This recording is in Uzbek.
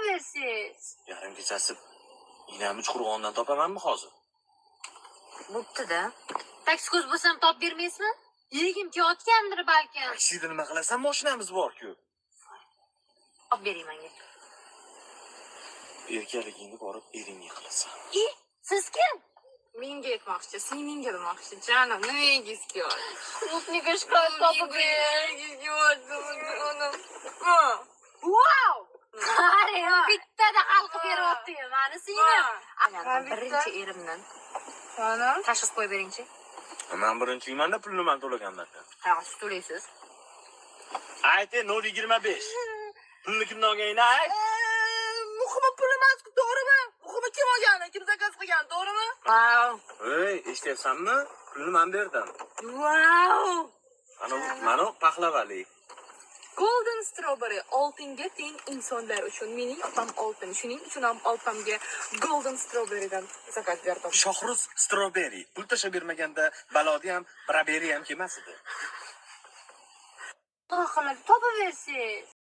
topaversiz. Yarim kechasi inamni Chuqurg'ondan topamanmi hozir? Bo'pti-da. Taksi ko'z bo'lsam topib bermaysizmi? Yigim ketgandir balkim. Taksida nima qilasan? Mashinamiz bor-ku. Olib bering menga. Erkaligingni borib eringga qilasan. Siz kim? Menga aytmoqchi, senga demoqchi. Jonim, nimangiz kerak? Klubniga shikoyat topib ber. Wow! Qari, bittada xalqib beryapti mani singlim. Ana birinchi erimdan Jonim, tashxis qo'yib beringchi. Men birinchiyman-da, pulni men to'laganlardan. Ha, siz to'laysiz. Ayting 0.25. Pulni kimdan olganingni ayt. muhimi pul emas-ku, to'g'rimi? Muhimi kim olgani, kim zakaz qilgan, to'g'rimi? Wow. Ey, eshityapsanmi? Pulni men berdim. Wow. Mana pahlavali. Golden strawberry oltinga teng insonlar uchun. Mening opam oltin. Shuning uchun ham opamga golden strawberrydan zakaz berdim. Shohruz strawberry. Pul tashlab bermaganda balodi ham, strawberry ham kelmas edi. To'g'ri, topaversiz.